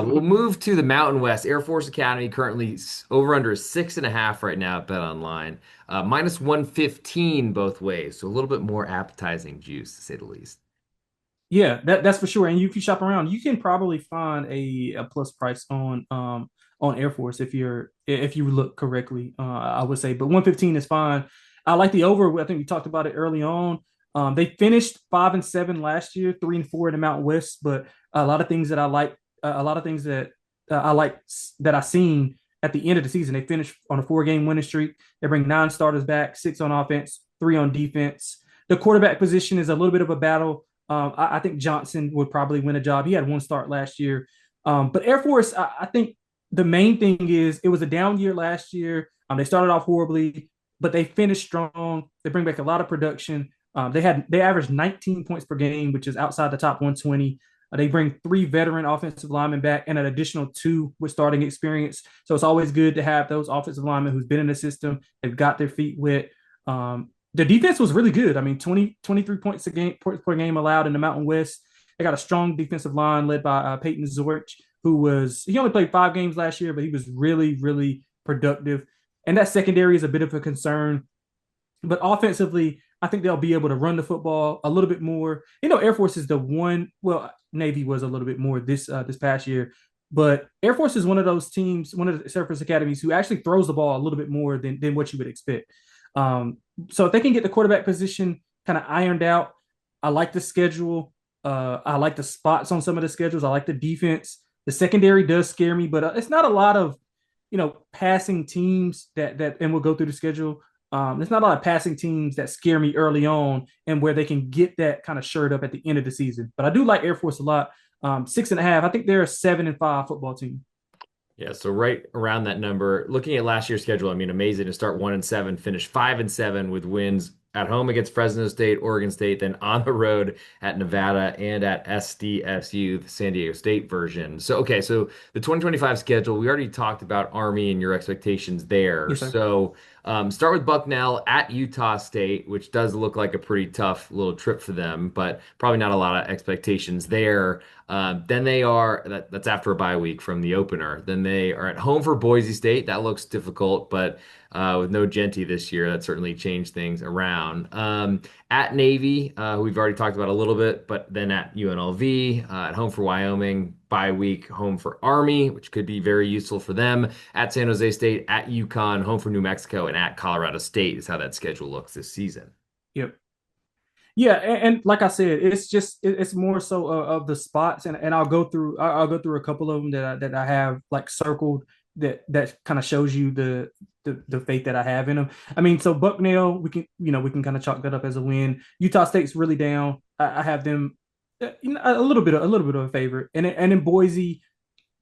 We'll move to the Mountain West. Air Force Academy currently over under 6.5 right now at Bet Online. Minus 115 both ways. So a little bit more appetizing juice, to say the least. Yeah, that's for sure. And if you shop around, you can probably find a plus price on Air Force if you look correctly. I would say, but 115 is fine. I like the over. I think we talked about it early on. They finished 5-7 last year, 3-4 in the Mountain West. But a lot of things that I like, a lot of things that I like that I seen at the end of the season. They finished on a 4-game winning streak. They bring 9 starters back, 6 on offense, 3 on defense. The quarterback position is a little bit of a battle. I think Johnson would probably win a job. He had 1 start last year. But Air Force, I think the main thing is it was a down year last year. They started off horribly, but they finished strong. They bring back a lot of production. They averaged 19 points per game, which is outside the top 120. They bring 3 veteran offensive linemen back and an additional 2 with starting experience. So it's always good to have those offensive linemen who's been in the system. They've got their feet wet. The defense was really good. I mean, 23 points points per game allowed in the Mountain West. They got a strong defensive line led by Peyton Zorich, he only played 5 games last year, but he was really, really productive. And that secondary is a bit of a concern. But offensively, I think they'll be able to run the football a little bit more. Air Force is the one. Well, Navy was a little bit more this past year, but Air Force is one of those teams, one of the Surface academies who actually throws the ball a little bit more than what you would expect. So if they can get the quarterback position kind of ironed out, I like the schedule. I like the spots on some of the schedules. I like the defense. The secondary does scare me, but it's not a lot of passing teams and we'll go through the schedule. There's not a lot of passing teams that scare me early on and where they can get that kind of shirt up at the end of the season. But I do like Air Force a lot. 6.5. I think they're a 7-5 football team. Yeah, so right around that number. Looking at last year's schedule, I mean, amazing to start 1-7, finish 5-7 with wins at home against Fresno State, Oregon State, then on the road at Nevada and at SDSU, the San Diego State version. So, okay, so the 2025 schedule, we already talked about Army and your expectations there. Yes, sir. So, start with Bucknell at Utah State, which does look like a pretty tough little trip for them, but probably not a lot of expectations there. Then that's after a bye week from the opener. Then they are at home for Boise State. That looks difficult, but with no Genty this year, that certainly changed things around. At Navy, who we've already talked about a little bit, but then at UNLV, at home for Wyoming, bye week, home for Army, which could be very useful for them. At San Jose State, at UConn, home for New Mexico, and at Colorado State is how that schedule looks this season. Yep. Yeah, and like I said, it's more so of the spots, and I'll go through a couple of them that I have like circled that kind of shows you the faith that I have in them. I mean, so Bucknell, we can kind of chalk that up as a win. Utah State's really down. I have them, a little bit of a favorite, and in Boise,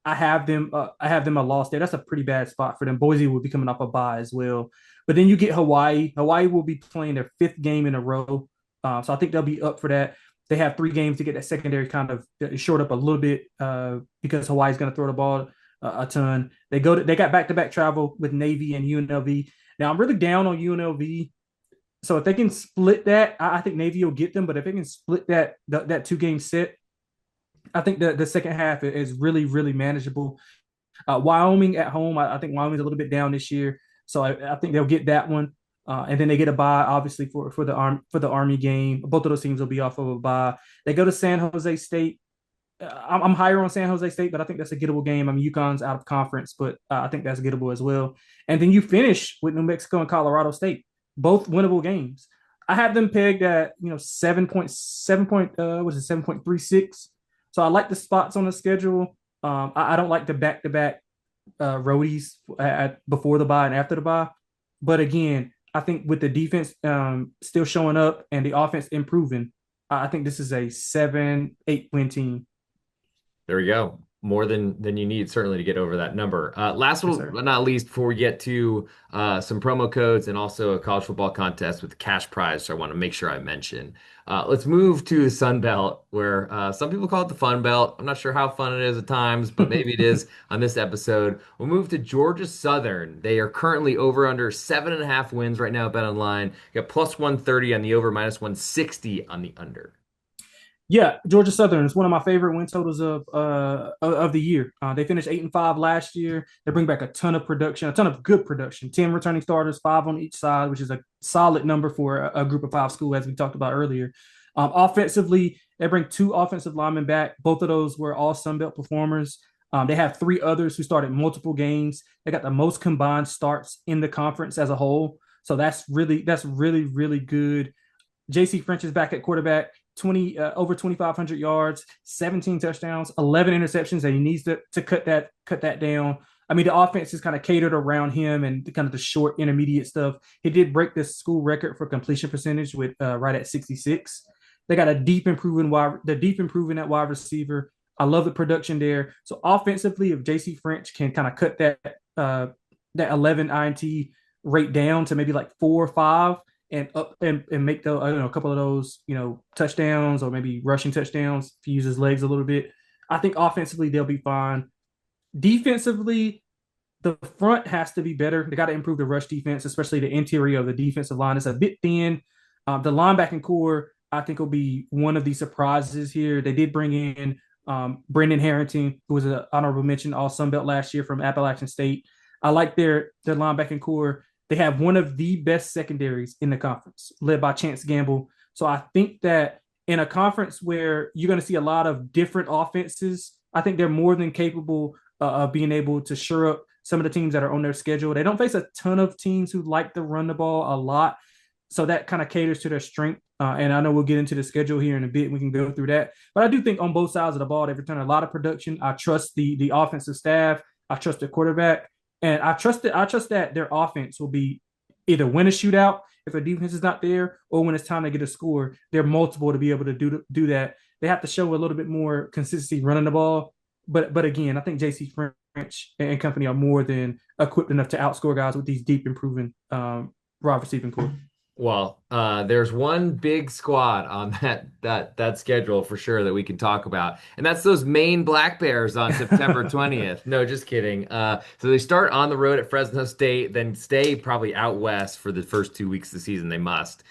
I have them a loss there. That's a pretty bad spot for them. Boise will be coming off a bye as well, but then you get Hawaii. Hawaii will be playing their 5th game in a row. So I think they'll be up for that. They have 3 games to get that secondary kind of short up a little bit because Hawaii's going to throw the ball a ton. They got back-to-back travel with Navy and UNLV. Now I'm really down on UNLV. So if they can split that, I think Navy will get them. But if they can split that 2-game set, I think the second half is really, really manageable. Wyoming at home, I think Wyoming's a little bit down this year. So I think they'll get that one. And then they get a bye, obviously for the Army game. Both of those teams will be off of a bye. They go to San Jose State. I'm higher on San Jose State, but I think that's a gettable game. I mean, UConn's out of conference, but I think that's gettable as well. And then you finish with New Mexico and Colorado State, both winnable games. I have them pegged at 7.36. So I like the spots on the schedule. I don't like the back-to-back roadies before the bye and after the bye. But again, I think with the defense still showing up and the offense improving, I think this is a 7-8 win team. There we go. More than you need certainly to get over that number. Last Yes, but sir. not least, before we get to some promo codes and also a college football contest with cash prize, so I want to make sure I mention. Let's move to the Sun Belt, where some people call it the Fun Belt. I'm not sure how fun it is at times, but maybe it is on this episode. We'll move to Georgia Southern. They are currently over under 7.5 wins right now. Bet online. Got plus 130 on the over, minus 160 on the under. Yeah, Georgia Southern is one of my favorite win totals of the year. They finished 8-5 last year. They bring back a ton of production, a ton of good production. 10 returning starters, 5 on each side, which is a solid number for a group of 5 school, as we talked about earlier. Offensively, they bring 2 offensive linemen back. Both of those were all Sun Belt performers. They have 3 others who started multiple games. They got the most combined starts in the conference as a whole. So that's really good. J.C. French is back at quarterback, over 2,500 yards, 17 touchdowns, 11 interceptions, and he needs to cut that down. I mean, the offense is kind of catered around him and kind of the short intermediate stuff. He did break the school record for completion percentage with right at 66. They got a deep improving at wide receiver. I love the production there. So offensively, if J.C. French can kind of cut that 11 INT rate down to maybe like 4 or 5, and up and make the a couple of those touchdowns or maybe rushing touchdowns if he uses his legs a little bit. I think offensively they'll be fine. Defensively, the front has to be better. They got to improve the rush defense, especially the interior of the defensive line. It's a bit thin. The linebacking core, I think, will be one of the surprises here. They did bring in Brendan Harrington, who was an honorable mention All Sun Belt last year from Appalachian State. I like their linebacking core. They have one of the best secondaries in the conference, led by Chance Gamble. So I think that in a conference where you're going to see a lot of different offenses, I think they're more than capable of being able to shore up some of the teams that are on their schedule. They don't face a ton of teams who like to run the ball a lot. So that kind of caters to their strength. And I know we'll get into the schedule here in a bit. We can go through that. But I do think on both sides of the ball, they've returned a lot of production. I trust the offensive staff. I trust the quarterback. And I trust that their offense will be either win a shootout if their defense is not there, or when it's time to get a score, they're multiple to be able to do that. They have to show a little bit more consistency running the ball. But again, I think J.C. French and company are more than equipped enough to outscore guys with these deep improving wide receiving core. Well, there's one big squad on that schedule for sure that we can talk about, and that's those Maine Black Bears on September 20th. No, just kidding. So they start on the road at Fresno State, then stay probably out west for the first 2 weeks of the season. They must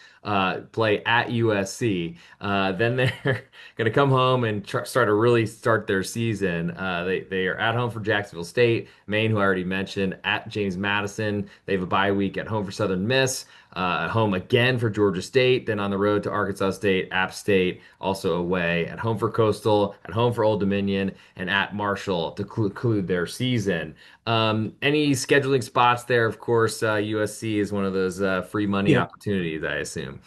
play at USC. Then they're gonna come home and start their season. They are at home for Jacksonville State, Maine, who I already mentioned, at James Madison. They have a bye week at home for Southern Miss. At home again for Georgia State, then on the road to Arkansas State, App State, also away, at home for Coastal, at home for Old Dominion, and at Marshall to conclude their season. Any scheduling spots there? Of course, USC is one of those free money Yeah. opportunities, I assume.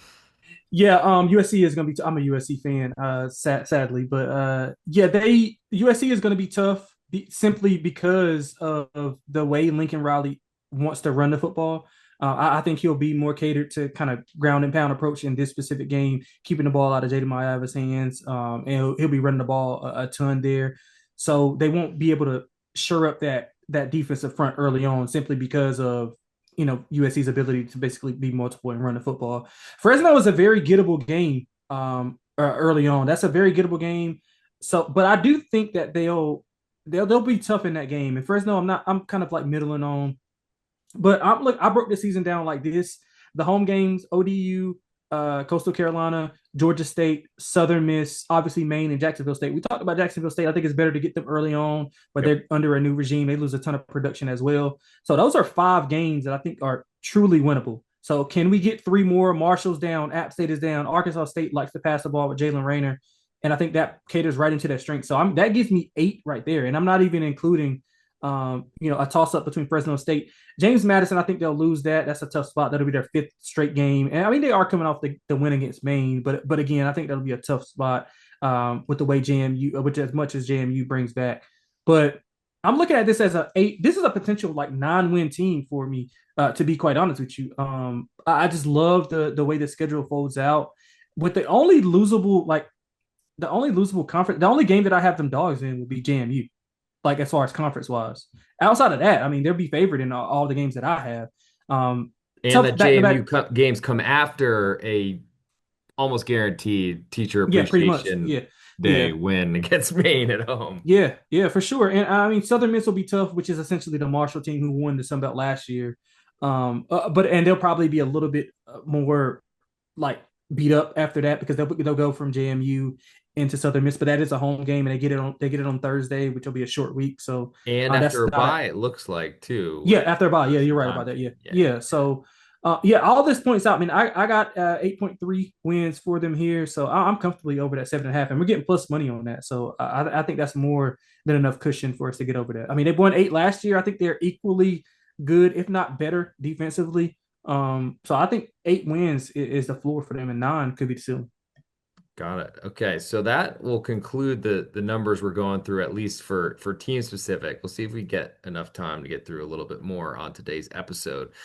Yeah, USC is going to be. I'm a USC fan, sadly, but yeah, they USC is going to be tough simply because of the way Lincoln Riley wants to run the football. I think he'll be more catered to kind of ground and pound approach in this specific game, keeping the ball out of Jaden Maiava's hands, and he'll be running the ball a ton there. So they won't be able to shore up that defensive front early on simply because of USC's ability to basically be multiple and run the football. Fresno is a very gettable game early on. That's a very gettable game. So, but I do think that they'll be tough in that game. And Fresno, I'm kind of like middling on. But I broke the season down like this: the home games, ODU, Coastal Carolina, Georgia State, Southern Miss, obviously Maine and Jacksonville State. We talked about Jacksonville State. I think it's better to get them early on, but Yep. they're under a new regime. They lose a ton of production as well. So those are 5 games that I think are truly winnable. So can we get 3 more? Marshall's down, App State is down, Arkansas State likes to pass the ball with Jalen Rayner, and I think that caters right into that strength. So that gives me 8 right there, and I'm not even including a toss up between Fresno State. James Madison, I think they'll lose that. That's a tough spot. That'll be their 5th straight game. And I mean, they are coming off the win against Maine, but again, I think that'll be a tough spot with the way JMU, which as much as JMU brings back. But I'm looking at this as this is a potential like 9-win team for me, to be quite honest with you. I just love the way the schedule folds out. With the only losable conference, the only game that I have them dogs in will be JMU, like as far as conference wise. Outside of that, I mean, they'll be favored in all the games that I have. And Tough that back to JMU back. games come after a almost guaranteed teacher Yeah, pretty much. appreciation Yeah, day yeah, win against Maine at home. yeah, for sure. And I mean, Southern Miss will be tough, which is essentially the Marshall team who won the Sun Belt last year. But they'll probably be a little bit more like beat up after that because they'll go from JMU into Southern Miss, but that is a home game, and they get it on Thursday, which will be a short week. So And after that's a not a bye, it looks like too, yeah, with after a bye. Yeah, you're some right time. about that. Yeah, Yeah, yeah. yeah. So, yeah, all this points out. I mean, I got 8.3 wins for them here, so I'm comfortably over that 7.5, and we're getting plus money on that. So I think that's more than enough cushion for us to get over that. I mean, they won 8 last year. I think they're equally good, if not better, defensively. So I think 8 wins is the floor for them, and 9 could be the ceiling. Got it. Okay, so that will conclude the numbers we're going through, at least for team specific. We'll see if we get enough time to get through a little bit more on today's episode.